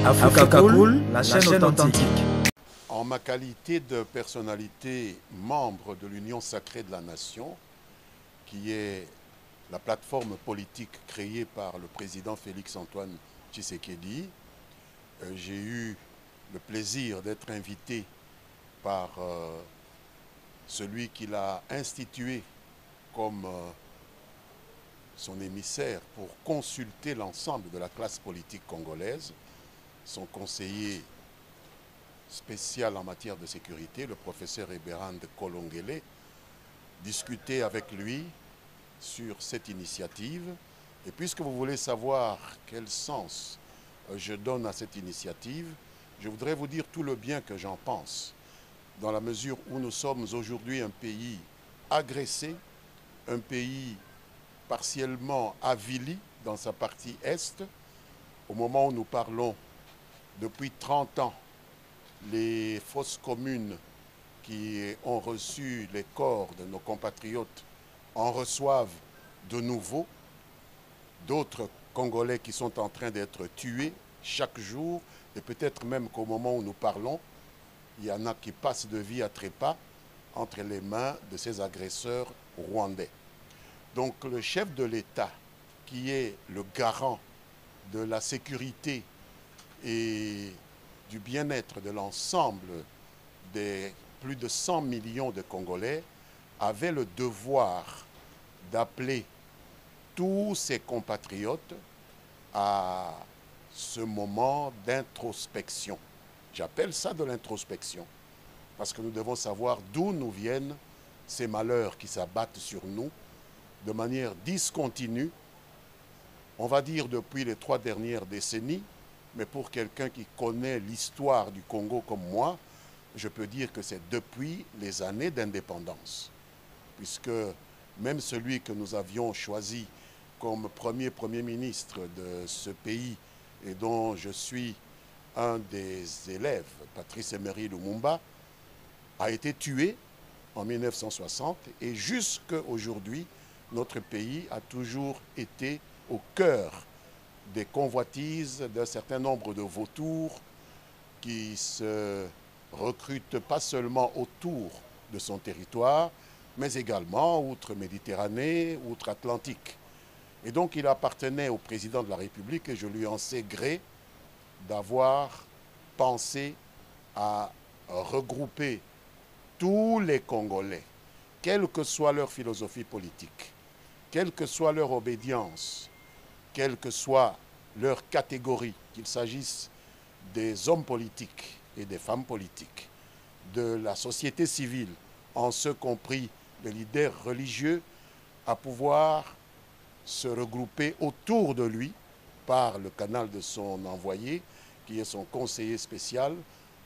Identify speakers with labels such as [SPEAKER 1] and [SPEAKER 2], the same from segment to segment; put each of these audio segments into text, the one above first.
[SPEAKER 1] Africa Cool, la chaîne authentique.
[SPEAKER 2] En ma qualité de personnalité membre de l'Union sacrée de la nation, qui est la plateforme politique créée par le président Félix-Antoine Tshisekedi, j'ai eu le plaisir d'être invité par celui qui l'a institué comme son émissaire pour consulter l'ensemble de la classe politique congolaise, son conseiller spécial en matière de sécurité, le professeur Eberhard Kolongele, discuter avec lui sur cette initiative. Et puisque vous voulez savoir quel sens je donne à cette initiative, je voudrais vous dire tout le bien que j'en pense, dans la mesure où nous sommes aujourd'hui un pays agressé, un pays partiellement avili dans sa partie est. Au moment où nous parlons, depuis 30 ans, les fosses communes qui ont reçu les corps de nos compatriotes en reçoivent de nouveau. D'autres Congolais qui sont en train d'être tués chaque jour, et peut-être même qu'au moment où nous parlons, il y en a qui passent de vie à trépas entre les mains de ces agresseurs rwandais. Donc le chef de l'État, qui est le garant de la sécurité et du bien-être de l'ensemble des plus de 100 millions de Congolais, avait le devoir d'appeler tous ses compatriotes à ce moment d'introspection. J'appelle ça de l'introspection, parce que nous devons savoir d'où nous viennent ces malheurs qui s'abattent sur nous de manière discontinue, on va dire depuis les 3 dernières décennies, mais pour quelqu'un qui connaît l'histoire du Congo comme moi, je peux dire que c'est depuis les années d'indépendance. Puisque même celui que nous avions choisi comme premier ministre de ce pays et dont je suis un des élèves, Patrice Emery Lumumba, a été tué en 1960 et jusqu'à aujourd'hui, notre pays a toujours été au cœur des convoitises d'un certain nombre de vautours qui se recrutent pas seulement autour de son territoire, mais également outre-Méditerranée, outre-Atlantique. Et donc il appartenait au président de la République, et je lui en sais gré, d'avoir pensé à regrouper tous les Congolais, quelle que soit leur philosophie politique, quelle que soit leur obédience, quelle que soit leur catégorie, qu'il s'agisse des hommes politiques et des femmes politiques, de la société civile, en ce compris les leaders religieux, à pouvoir se regrouper autour de lui par le canal de son envoyé, qui est son conseiller spécial,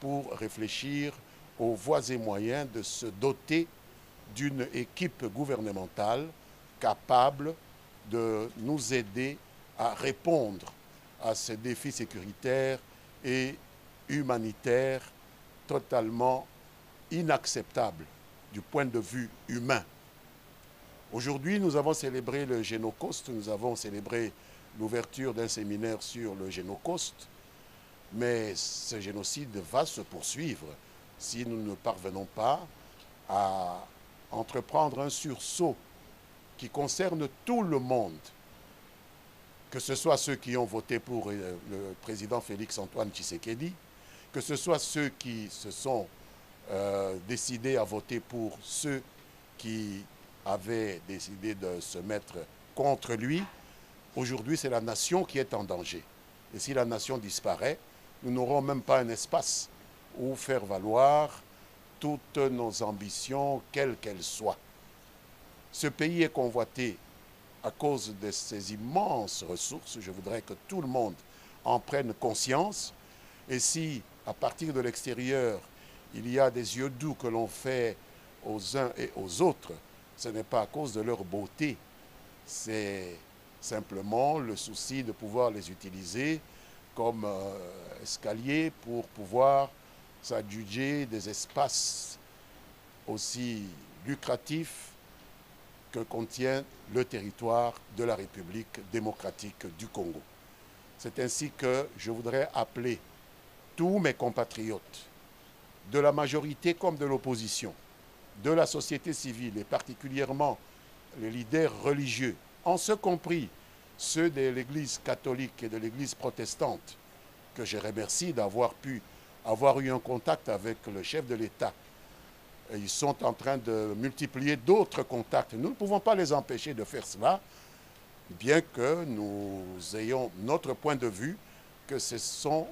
[SPEAKER 2] pour réfléchir aux voies et moyens de se doter d'une équipe gouvernementale capable de nous aider à répondre à ces défis sécuritaires et humanitaires totalement inacceptables du point de vue humain. Aujourd'hui, nous avons célébré le Génocoste, nous avons célébré l'ouverture d'un séminaire sur le Génocoste, mais ce génocide va se poursuivre si nous ne parvenons pas à entreprendre un sursaut qui concerne tout le monde, que ce soit ceux qui ont voté pour le président Félix-Antoine Tshisekedi, que ce soit ceux qui se sont décidés à voter pour ceux qui avaient décidé de se mettre contre lui. Aujourd'hui, c'est la nation qui est en danger. Et si la nation disparaît, nous n'aurons même pas un espace où faire valoir toutes nos ambitions, quelles qu'elles soient. Ce pays est convoité à cause de ses immenses ressources. Je voudrais que tout le monde en prenne conscience. Et si, à partir de l'extérieur, il y a des yeux doux que l'on fait aux uns et aux autres, ce n'est pas à cause de leur beauté. C'est simplement le souci de pouvoir les utiliser comme escalier pour pouvoir s'adjuger des espaces aussi lucratifs que contient le territoire de la République démocratique du Congo. C'est ainsi que je voudrais appeler tous mes compatriotes, de la majorité comme de l'opposition, de la société civile et particulièrement les leaders religieux, en ce compris ceux de l'Église catholique et de l'Église protestante, que je remercie d'avoir pu avoir eu un contact avec le chef de l'État. Ils sont en train de multiplier d'autres contacts. Nous ne pouvons pas les empêcher de faire cela, bien que nous ayons notre point de vue que ce sont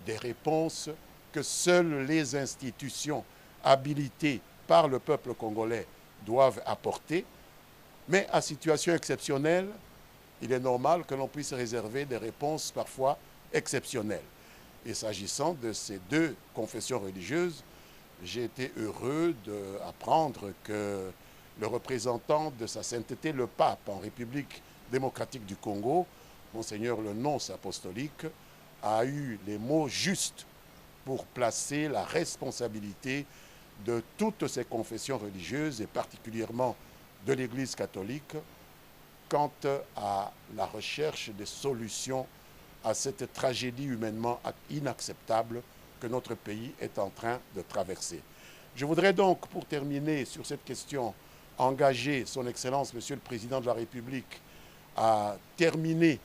[SPEAKER 2] des réponses que seules les institutions habilitées par le peuple congolais doivent apporter. Mais à situation exceptionnelle, il est normal que l'on puisse réserver des réponses parfois exceptionnelles. Et s'agissant de ces deux confessions religieuses, j'ai été heureux d'apprendre que le représentant de sa sainteté, le pape en République démocratique du Congo, Monseigneur le nonce apostolique, a eu les mots justes pour placer la responsabilité de toutes ces confessions religieuses et particulièrement de l'Église catholique quant à la recherche des solutions à cette tragédie humainement inacceptable que notre pays est en train de traverser. Je voudrais donc, pour terminer sur cette question, engager son Excellence, Monsieur le Président de la République, à terminer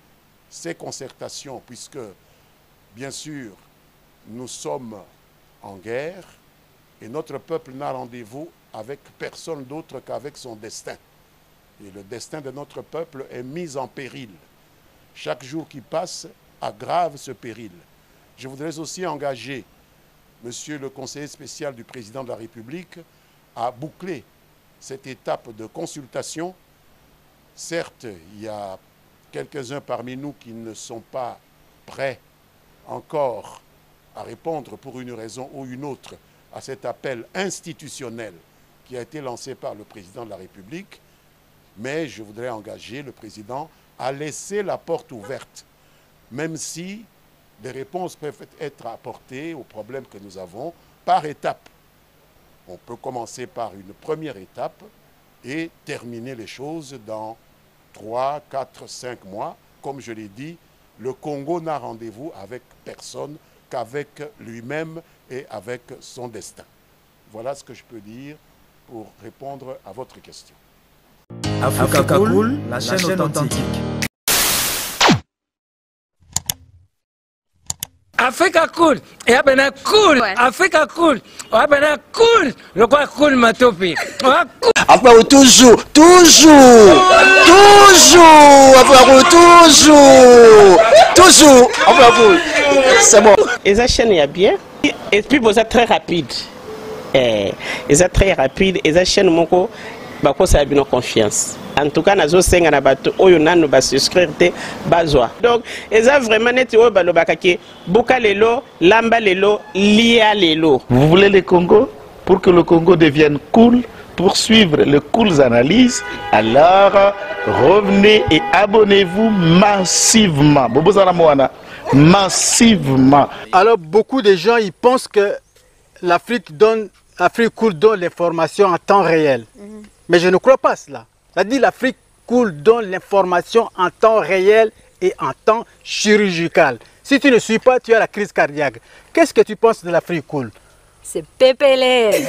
[SPEAKER 2] ces concertations, puisque, bien sûr, nous sommes en guerre et notre peuple n'a rendez-vous avec personne d'autre qu'avec son destin. Et le destin de notre peuple est mis en péril. Chaque jour qui passe aggrave ce péril. Je voudrais aussi engager Monsieur le conseiller spécial du Président de la République à boucler cette étape de consultation. Certes, il y a quelques-uns parmi nous qui ne sont pas prêts encore à répondre pour une raison ou une autre à cet appel institutionnel qui a été lancé par le Président de la République. Mais je voudrais engager le Président à laisser la porte ouverte, même si des réponses peuvent être apportées aux problèmes que nous avons par étapes. On peut commencer par une première étape et terminer les choses dans 3, 4, 5 mois. Comme je l'ai dit, le Congo n'a rendez-vous avec personne qu'avec lui-même et avec son destin. Voilà ce que je peux dire pour répondre à votre question.
[SPEAKER 1] Africa Cool, la chaîne authentique.
[SPEAKER 3] Africa Cool, et abena cool, Africa Cool, abena cool, le quoi cool matopi.
[SPEAKER 4] Après toujours, après cool, c'est bon.
[SPEAKER 5] Et ça chaîne est bien, et puis vous êtes très rapide, et ça très rapide, et ça chaîne moko. Bako ça a bien confiance. En tout cas, nazo senga na bato oyo nanu ba souscrire te bazwa. Donc, eza vraiment neti oyo balobaka ke buka lelo, lamba lelo, lia lelo.
[SPEAKER 6] Vous voulez le Congo pour que le Congo devienne cool, pour suivre les cool analyses, alors revenez et abonnez-vous massivement. Bobozana Moana, massivement.
[SPEAKER 7] Alors beaucoup de gens ils pensent que l'Afrique cool donne l'information en temps réel. Mais je ne crois pas cela. C'est-à-dire l'Afrique cool donne l'information en temps réel et en temps chirurgical. Si tu ne suis pas, tu as la crise cardiaque. Qu'est-ce que tu penses de l'Afrique cool?
[SPEAKER 8] C'est PPL.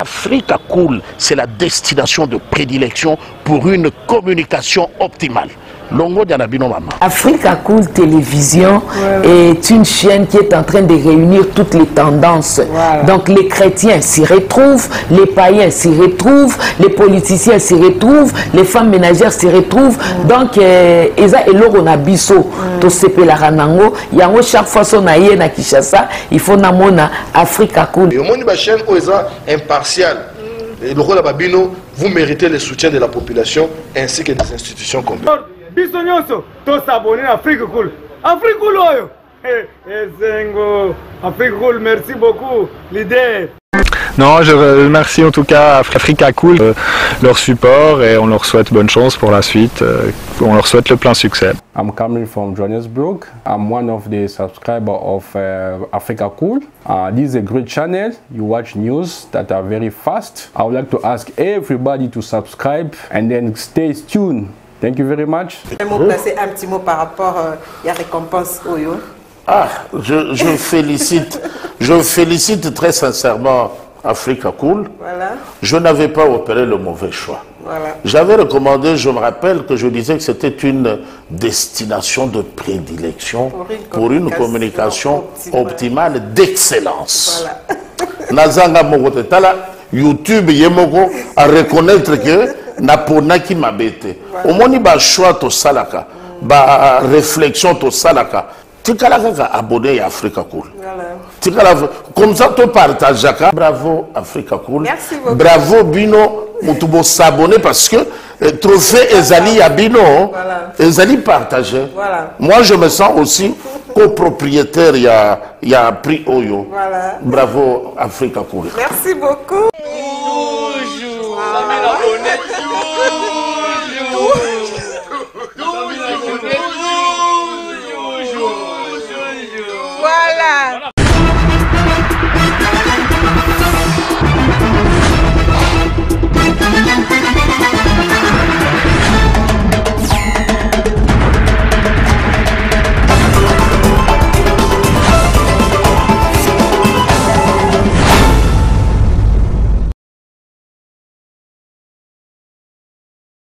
[SPEAKER 6] Africa Cool, c'est la destination de prédilection pour une communication optimale. Longo Dianabino Mama.
[SPEAKER 9] Africa Cool Télévision est une chaîne qui est en train de réunir toutes les tendances. Donc les chrétiens s'y retrouvent, les païens s'y retrouvent, les politiciens s'y retrouvent, les femmes ménagères s'y retrouvent. Donc Eza Eloro na biso to sepe la ranango, yango chaque fois son aïe na Kinshasa, il faut namona Africa Cool.
[SPEAKER 10] Et au monde de la chaîne Oeza impartial. Et le rôle de Babino, vous méritez le soutien de la population ainsi que des institutions complètes.
[SPEAKER 11] Bisognoso, tous s'abonner à Afrique Cool. Afrique Cool, oyo. Zengo, Afrique Cool, merci beaucoup, l'idée.
[SPEAKER 12] Non, je remercie en tout cas Africa Cool, leur support et on leur souhaite bonne chance pour la suite. On leur souhaite le plein succès.
[SPEAKER 13] I'm coming from Johannesburg. I'm one of the subscribers of Africa Cool. This is a great channel. You watch news that are very fast. I would like to ask everybody to subscribe and then stay tuned. Thank you very much.
[SPEAKER 14] Placer un petit mot par rapport à la récompense Oyo.
[SPEAKER 6] Ah, je félicite très sincèrement Africa Cool.
[SPEAKER 14] Voilà.
[SPEAKER 6] Je n'avais pas opéré le mauvais choix.
[SPEAKER 14] Voilà.
[SPEAKER 6] J'avais recommandé, je me rappelle que je disais que c'était une destination de prédilection pour une communication optimale d'excellence. Nazanga Mogote Tala, YouTube Yemoko à reconnaître que Naponaki Mabete. Au moins, il y a choix to salaka, ba réflexion to salaka. Tu as abonné à Africa Cool. Comme ça, tu partages. Bravo Africa Cool.
[SPEAKER 14] Merci beaucoup.
[SPEAKER 6] Bravo Bino. Tu s'abonner parce que trophée Ezali à Bino, Ezali partagé.
[SPEAKER 14] Voilà.
[SPEAKER 6] Moi, je me sens aussi copropriétaire. Il y a prix Oyo.
[SPEAKER 14] Voilà.
[SPEAKER 6] Bravo Africa Cool.
[SPEAKER 14] Merci beaucoup. Voilà.